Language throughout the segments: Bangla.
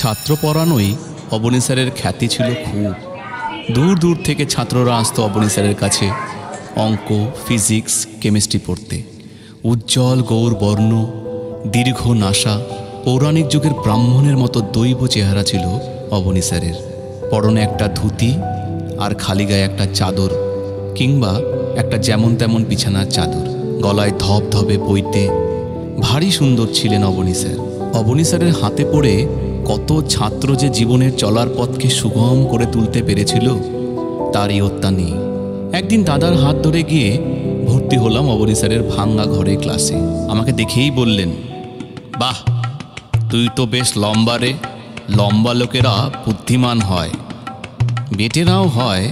ছাত্র পড়ানোই অবনী স্যারের খ্যাতি ছিল খুব। দূর দূর থেকে ছাত্ররা আসতো অবনী স্যারের কাছে অঙ্ক, ফিজিক্স, কেমিস্ট্রি পড়তে। উজ্জ্বল গৌর বর্ণ, দীর্ঘ নাসা, পৌরাণিক যুগের ব্রাহ্মণের মতো দৈব চেহারা ছিল অবনী স্যারের। পরনে একটা ধুতি আর খালি গায়ে একটা চাদর কিংবা একটা যেমন তেমন বিছানার চাদর, গলায় ধবধবে পইতে। ভারী সুন্দর ছিলেন অবনী স্যার। অবনী স্যারের হাতে পড়ে কত ছাত্র যে জীবনের চলার পথকে সুগম করে তুলতে পেরেছিল তারই হত্যা নেই। একদিন দাদার হাত ধরে গিয়ে ভর্তি হলাম অবনী স্যারের ভাঙ্গা ঘরে ক্লাসে। আমাকে দেখেই বললেন, বাহ, তুই তো বেশ লম্বা রে। লম্বা লোকেরা বুদ্ধিমান হয়, বেটেরাও হয়,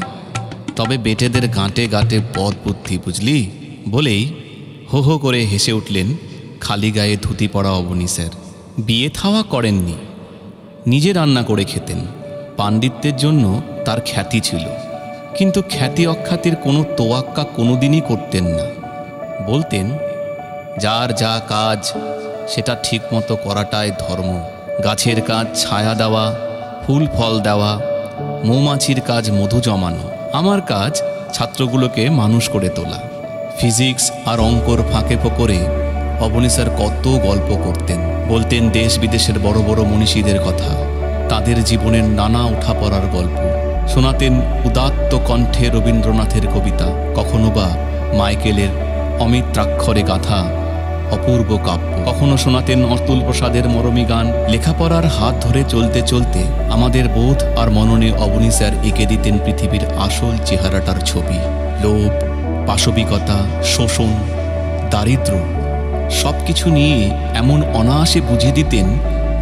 তবে বেটেদের গাঁটে গাঁটে বদ বুদ্ধি, বুঝলি? বলেই হো হো করে হেসে উঠলেন খালি গায়ে ধুতি পরা অবনী স্যার। বিয়ে থাওয়া করেননি, নিজে রান্না করে খেতেন। পাণ্ডিত্যের জন্য তার খ্যাতি ছিল, কিন্তু খ্যাতি অখ্যাতির কোনো তোয়াক্কা কোনোদিনই করতেন না। বলতেন, যার যা কাজ সেটা ঠিকমতো করাটাই ধর্ম। গাছের কাজ ছায়া দেওয়া, ফুল ফল দেওয়া, মৌমাছির কাজ মধু জমানো, আমার কাজ ছাত্রগুলোকে মানুষ করে তোলা। ফিজিক্স আর অঙ্কর ফাঁকে ফোকরে অবনী স্যার কত গল্প করতেন। বলতেন দেশ বিদেশের বড় বড় মনীষীদের কথা, তাদের জীবনের নানা ওঠাপড়ার গল্প। শোনাতেন উদাত্ত কণ্ঠে রবীন্দ্রনাথের কবিতা, কখনো বা মাইকেলের অমিত্রাক্ষরে গাথা অপূর্ব কাব্য। কখনো শোনাতেন অতুল প্রসাদের মরমী গান। লেখাপড়ার হাত ধরে চলতে চলতে আমাদের বোধ আর মননে অবনী স্যার এঁকে দিতেন পৃথিবীর আসল চেহারাটার ছবি। লোভ, পাশবিকতা, শোষণ, দারিদ্র্য সব কিছু নিয়ে এমন অনায়াসে বুঝিয়ে দিতেন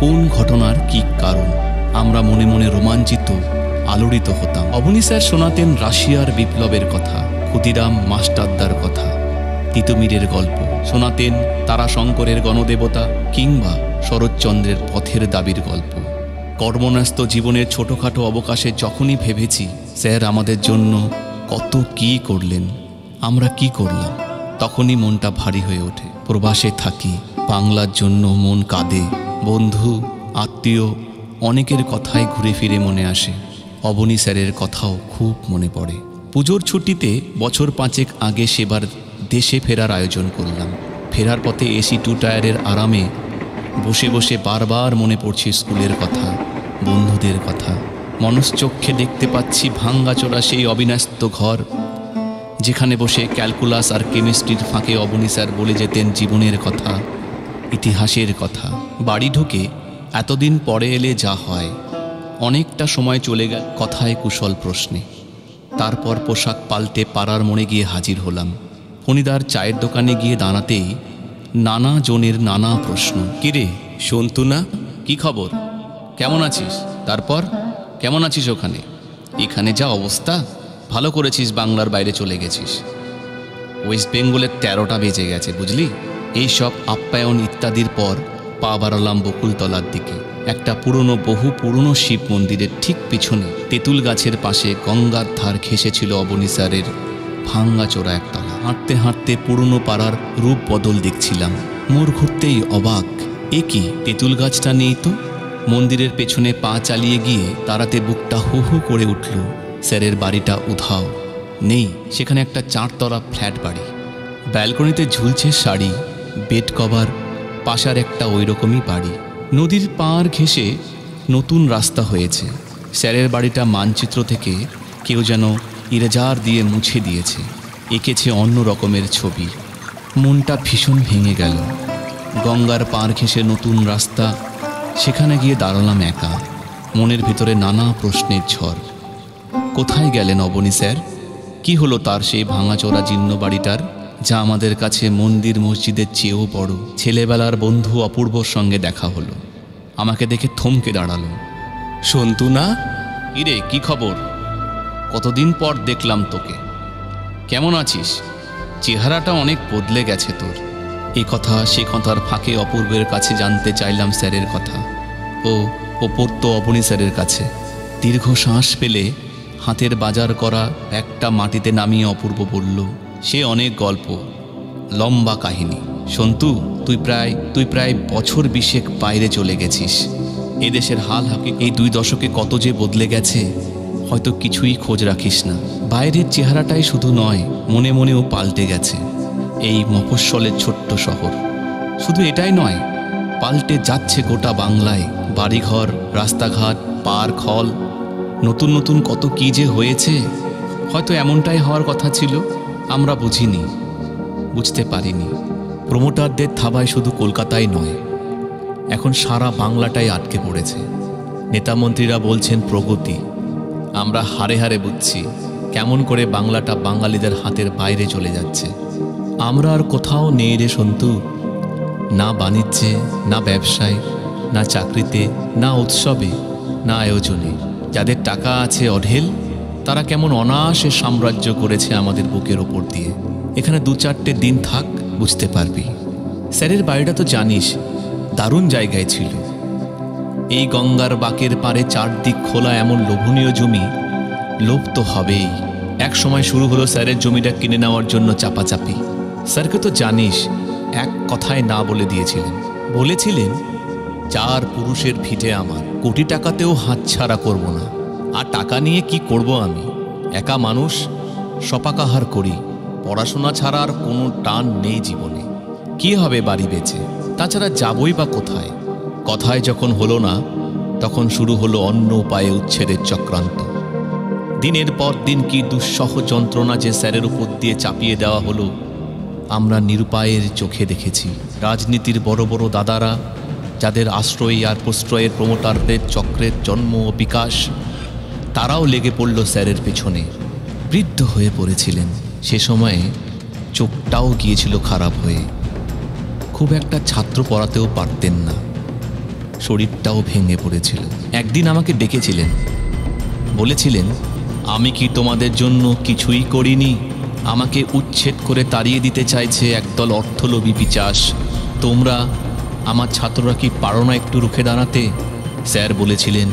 কোন ঘটনার কী কারণ। আমরা মনে মনে রোমাঞ্চিত, আলোড়িত হতাম। অবনী স্যার শোনাতেন রাশিয়ার বিপ্লবের কথা, ক্ষুদিরাম মাস্টারদার কথা, তিতুমিরের গল্প। শোনাতেন তারাশঙ্করের গণদেবতা কিংবা শরৎচন্দ্রের পথের দাবির গল্প। কর্মন্যস্ত জীবনের ছোটোখাটো অবকাশে যখনই ভেবেছি স্যার আমাদের জন্য কত কী করলেন, আমরা কি করলাম, তখনই মনটা ভারী হয়ে ওঠে। প্রবাসে থাকি, বাংলার জন্য মন কাঁদে। বন্ধু, আত্মীয় অনেকের কথাই ঘুরে ফিরে মনে আসে। অবনী স্যারের কথাও খুব মনে পড়ে। পুজোর ছুটিতে বছর 5 আগে সেবার দেশে ফেরার আয়োজন করলাম। ফেরার পথে এসি 2 টায়ারের আরামে বসে বসে বারবার মনে পড়ছে স্কুলের কথা, বন্ধুদের কথা। মনশ্চক্ষে দেখতে পাচ্ছি ভাঙ্গাচোরা সেই অবিন্যস্ত ঘর, যেখানে বসে ক্যালকুলাস আর কেমিস্ট্রির ফাঁকে অবনী স্যার বলে যেতেন জীবনের কথা, ইতিহাসের কথা। বাড়ি ঢুকে এতদিন পরে এলে যা হয়, অনেকটা সময় চলে গেল কথায় কুশল প্রশ্নে। তারপর পোশাক পাল্টে পাড়ার মোড়ে গিয়ে হাজির হলাম। ফণিদার চায়ের দোকানে গিয়ে দাঁড়াতেই নানা জনের নানা প্রশ্ন। কিরে সন্তু না, কি খবর, কেমন আছিস? তারপর কেমন আছিস ওখানে? এখানে যা অবস্থা, ভালো করেছিস বাংলার বাইরে চলে গেছিস। ওয়েস্ট বেঙ্গলের 13টা বেজে গেছে, বুঝলি? এই সব আপ্যায়ন ইত্যাদির পর পা বাড়ালাম বকুলতলার দিকে। একটা বহু পুরনো শিব মন্দিরের ঠিক পিছনে তেঁতুল গাছের পাশে গঙ্গার ধার ঘেঁষেছিল অবনী স্যারের ভাঙ্গাচোরা একতলা। হাঁটতে হাঁটতে পুরনো পাড়ার রূপ বদল দেখছিলাম। মোড় ঘুরতেই অবাক, এ কি, তেঁতুল গাছটা নেই তো। মন্দিরের পেছনে পা চালিয়ে গিয়ে তারাতে বুকটা হু হু করে উঠল। স্যারের বাড়িটা উধাও, নেই সেখানে। একটা 4 তলা ফ্ল্যাট বাড়ি, ব্যালকনিতে ঝুলছে শাড়ি, বেড কভার, পাশার একটা ওই রকমই বাড়ি। নদীর পাড় ঘেঁষে নতুন রাস্তা হয়েছে। স্যারের বাড়িটা মানচিত্র থেকে কেউ যেন ইরেজার দিয়ে মুছে দিয়েছে, এঁকেছে অন্য রকমের ছবি। মনটা ভীষণ ভেঙে গেল। গঙ্গার পাড় ঘেঁষে নতুন রাস্তা, সেখানে গিয়ে দাঁড়ালাম একা। মনের ভিতরে নানা প্রশ্নের ঝড়। কোথায় গেলেন অবনী স্যার? কি হলো তার সেই ভাঙাচোরা জীর্ণ বাড়িটার, যা আমাদের কাছে মন্দির মসজিদের চেয়েও বড়? ছেলেবেলার বন্ধু অপূর্বর সঙ্গে দেখা হলো। আমাকে দেখে থমকে দাঁড়ালো। সন্তু না, ইরে কি খবর, কতদিন পর দেখলাম তোকে, কেমন আছিস? চেহারাটা অনেক বদলে গেছে তোর। এ কথা সে কথার ফাঁকে অপূর্বের কাছে জানতে চাইলাম স্যারের কথা। ও পড়তো অবনী স্যারের কাছে। দীর্ঘ শ্বাস পেলে হাতের বাজার করা একটা মাটিতে নামিয়ে অপূর্ব বলল, সে অনেক গল্প, লম্বা কাহিনী। সন্তু, তুই প্রায় বছর 20 বাইরে চলে গেছিস। এদেশের হাল হাকিক এই 2 দশকে কত যে বদলে গেছে, হয়তো কিছুই খোঁজ রাখিস না। বাইরের চেহারাটাই শুধু নয়, মনে মনেও পাল্টে গেছে এই মফস্বলের ছোট্ট শহর। শুধু এটাই নয়, পাল্টে যাচ্ছে গোটা বাংলায় বাড়িঘর, রাস্তাঘাট, পার্ক, হল, নতুন নতুন কত কী যে হয়েছে। হয়তো এমনটাই হওয়ার কথা ছিল, আমরা বুঝিনি, বুঝতে পারিনি। প্রমোটারদের থাবায় শুধু কলকাতায় নয়, এখন সারা বাংলাটাই আটকে পড়েছে। নেতামন্ত্রীরা বলছেন প্রগতি, আমরা হারে হারে বুঝছি কেমন করে বাংলাটা বাঙালিদের হাতের বাইরে চলে যাচ্ছে। আমরা আর কোথাও নেই রে সন্তু, না বাণিজ্যে, না ব্যবসায়, না চাকরিতে, না উৎসবে, না আয়োজনে। যাদের টাকা আছে অঢেল, তারা কেমন অনায়াসে সাম্রাজ্য করেছে আমাদের বুকের ওপর দিয়ে। এখানে 2-4টে দিন থাক, বুঝতে পারবি। স্যারের বাড়িটা তো জানিস, দারুণ জায়গায় ছিল। এই গঙ্গার বাঁকের পারে চারদিক খোলা এমন লোভনীয় জমি, লোভ তো হবেই। এক সময় শুরু হলো স্যারের জমিটা কিনে নেওয়ার জন্য চাপাচাপি। স্যারকে তো জানিস, এক কথায় না বলে দিয়েছিলেন। বলেছিলেন, 4 পুরুষের ভিটে আমার, কোটি টাকাতেও হাতছাড়া করব না। আর টাকা নিয়ে কি করব আমি? একা মানুষ, সপাকাহার করি, পড়াশোনা ছাড়া আর কোনো টান নেই জীবনে। কি হবে বাড়ি বেচে? তাছাড়া যাবই বা কোথায়? কথায় যখন হলো না, তখন শুরু হলো অন্য উপায়ে উচ্ছেদের চক্রান্ত। দিনের পর দিন কি দুঃসহ যন্ত্রণা যে স্যারের উপর দিয়ে চাপিয়ে দেওয়া হলো, আমরা নিরুপায়ের চোখে দেখেছি। রাজনীতির বড় বড় দাদারা, যাদের আশ্রয় আর প্রশ্রয়ের প্রমোটারদের চক্রের জন্ম ও বিকাশ, তারাও লেগে পড়ল স্যারের পেছনে। বৃদ্ধ হয়ে পড়েছিলেন। সে সময়ে চোখটাও গিয়েছিল খারাপ হয়ে। খুব একটা ছাত্র পড়াতেও পারতেন না, শরীরটাও ভেঙে পড়েছিল। একদিন আমাকে ডেকেছিলেন, বলেছিলেন, আমি কি তোমাদের জন্য কিছুই করিনি? আমাকে উচ্ছেদ করে তাড়িয়ে দিতে চাইছে একদল অর্থলোভী পিচাস। তোমরা, আমার ছাত্ররা কি পারো না একটু রুখে দাঁড়াতে? স্যার বলেছিলেন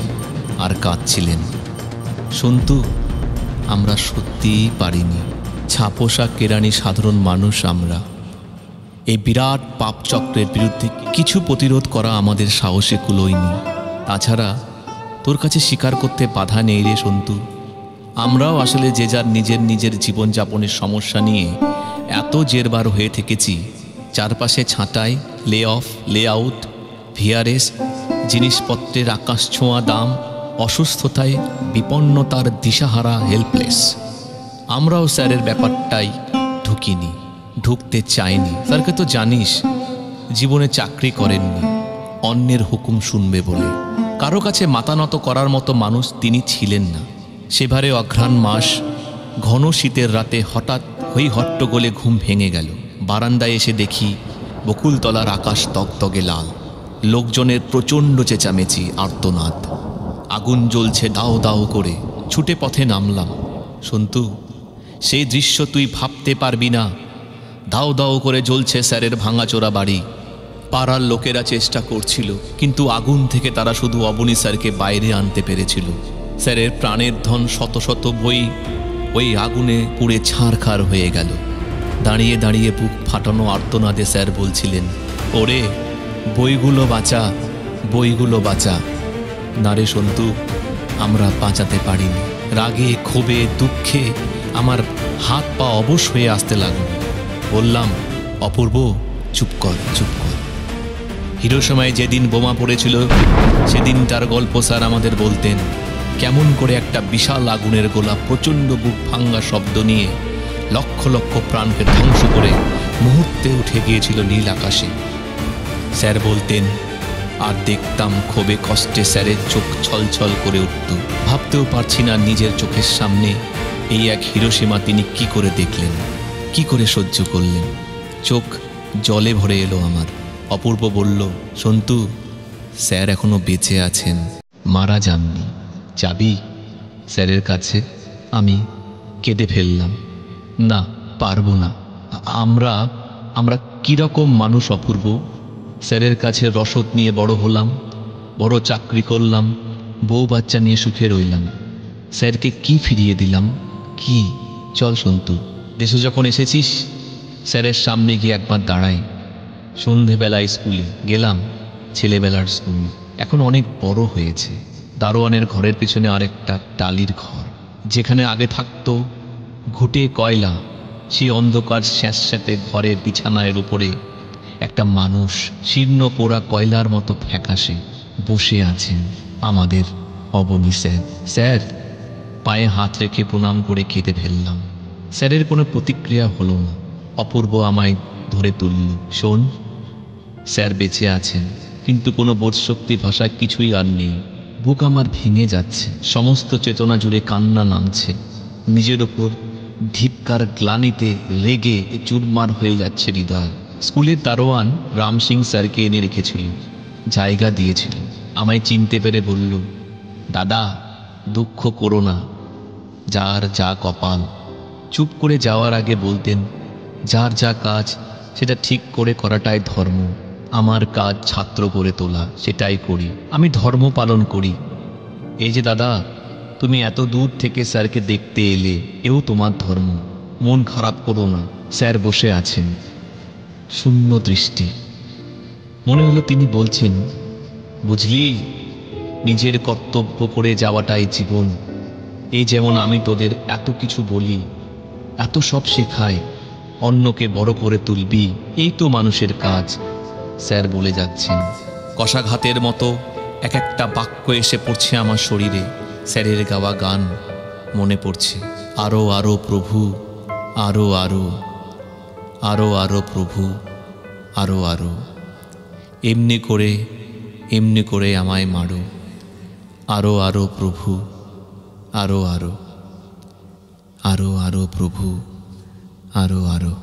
আর কাঁদছিলেন। সন্তু, আমরা সত্যিই পারিনি। ছাপোষা কেরানি সাধারণ মানুষ আমরা। এই বিরাট পাপচক্রের বিরুদ্ধে কিছু প্রতিরোধ করা আমাদের সাহসে কুলোয়নি। তাছাড়া তোর কাছে স্বীকার করতে বাধা নেই রে সন্তু, আমরাও আসলে যে যার নিজের নিজের জীবনযাপনের সমস্যা নিয়ে এত জেরবার হয়ে থেকেছি। চারপাশে ছাঁটাই, লে অফ, লে আউট, ভিআরএস, জিনিসপত্রের আকাশ ছোঁয়া দাম, অসুস্থতায় বিপন্নতার দিশাহারা, হেল্পলেস। আমরাও স্যারের ব্যাপারটাই ঢুকিনি, ঢুকতে চাইনি। স্যারকে তো জানিস, জীবনে চাকরি করেননি অন্যের হুকুম শুনবে বলে। কারো কাছে মাথা নত করার মতো মানুষ তিনি ছিলেন না। সেবারে অঘ্রাণ মাস, ঘন শীতের রাতে হঠাৎ হই হট্টগোলে ঘুম ভেঙে গেল। বারান্দায় এসে দেখি বকুলতলার আকাশ তগতগে লাল, লোকজনের প্রচণ্ড চেঁচামেচি, আর্তনাদ। আগুন জ্বলছে দাও দাও করে। ছুটে পথে নামলাম। সন্তু, সেই দৃশ্য তুই ভাবতে পারবি না। দাও দাও করে জ্বলছে স্যারের ভাঙাচোরা বাড়ি। পাড়ার লোকেরা চেষ্টা করছিল, কিন্তু আগুন থেকে তারা শুধু অবনী স্যারকে বাইরে আনতে পেরেছিল। স্যারের প্রাণের ধন শত শত বই ওই আগুনে পুড়ে ছারখার হয়ে গেল। দাঁড়িয়ে দাঁড়িয়ে বুক ফাটানো আর্তনাদে স্যার বলছিলেন, ওরে বইগুলো বাঁচা, বইগুলো বাঁচা। না রে সন্তু, আমরা বাঁচাতে পারিনি। রাগে, ক্ষোভে, দুঃখে আমার হাত পা অবশ হয়ে আসতে লাগলো। বললাম, অপূর্ব, চুপ কর, চুপ কর। হিরোশিমায় যেদিন বোমা পড়েছিল, সেদিন তার গল্প স্যার আমাদের বলতেন। কেমন করে একটা বিশাল আগুনের গোলা প্রচণ্ড বুক ভাঙ্গা শব্দ নিয়ে লক্ষ লক্ষ প্রাণকে ধ্বংস করে মুহূর্তে উঠে গিয়েছিল নীল আকাশে। স্যার বলতেন, আর দেখতাম ক্ষোভে কষ্টে স্যারের চোখ ছলছল করে উঠত। ভাবতেও পারছি না নিজের চোখের সামনে এই এক হিরোশিমা তিনি কি করে দেখলেন, কি করে সহ্য করলেন। চোখ জলে ভরে এলো আমার। অপূর্ব বলল, সন্তু, স্যার এখনো বেঁচে আছেন, মারা যাননি। যাবি স্যারের কাছে? আমি কেঁদে ফেললাম, না, পারবো না। আমরা কীরকম মানুষ অপূর্ব? স্যারের কাছে রসদ নিয়ে বড় হলাম, বড় চাকরি করলাম, বউ বাচ্চা নিয়ে সুখে রইলাম। স্যারকে কি ফিরিয়ে দিলাম? কি? চল সন্তু, দেশে যখন এসেছিস, স্যারের সামনে গিয়ে একবার দাঁড়াই। সন্ধেবেলায় স্কুলে গেলাম, ছেলেবেলার স্কুল। এখন অনেক বড় হয়েছে। দারোয়ানের ঘরের পিছনে আরেকটা টালির ঘর, যেখানে আগে থাকতো ঘুটে কয়লা। সেই অন্ধকার স্যাঁতস্যাঁতে ঘরের বিছানার উপরে একটা মানুষ শীর্ণ পোড়া কয়লার মতো ফ্যাকাশে বসে আছেন। আমাদের অবনী স্যার। স্যার, পায়ে হাত রেখে প্রণাম করে কেঁদে ফেললাম। স্যারের কোনো প্রতিক্রিয়া হলো না। অপূর্ব আমায় ধরে তুলল। শোন, স্যার বেঁচে আছেন, কিন্তু কোনো বোধশক্তি ভাষা কিছুই আর নেই। বুক আমার ভেঙে যাচ্ছে, সমস্ত চেতনা জুড়ে কান্না নামছে। নিজের ওপর ধিক্কার গ্লানিতে রেগে চুরমার হয়ে যাচ্ছে হৃদয়। স্কুলের দারোয়ান রাম সিং স্যারকে এনে রেখেছিল, জায়গা দিয়েছিল। আমায় চিনতে পেরে বলল, দাদা, দুঃখ করো না, যার যা কপাল। চুপ করে যাওয়ার আগে বলতেন, যার যা কাজ সেটা ঠিক করে করাটাই ধর্ম। আমার কাজ ছাত্র করে তোলা, সেটাই করি। আমি ধর্ম পালন করি। এই যে দাদা, তুমি এত দূর থেকে স্যারকে দেখতে এলে, এও তোমার ধর্ম। মন খারাপ করো না। স্যার বসে আছেন, শূন্য দৃষ্টি। মনে হলো তিনি বলছেন, বুঝলি, নিজের কর্তব্য করে যাওয়াটাই জীবন। এই যেমন আমি তোদের এত কিছু বলি, এত সব শেখাই, অন্যকে বড় করে তুলবি, এই তো মানুষের কাজ। স্যার বলে যাচ্ছেন। কষাঘাতের মতো এক একটা বাক্য এসে পড়ছে আমার শরীরে। স্যারের গাওয়া গান মনে পড়ছে। আরো আরো প্রভু, আরো আরো, আরো আরো প্রভু, আরো আরো, এমনি করে আমায় মারো। আরো আরো প্রভু, আরো আরো, আরো আরো প্রভু, আরো আরো।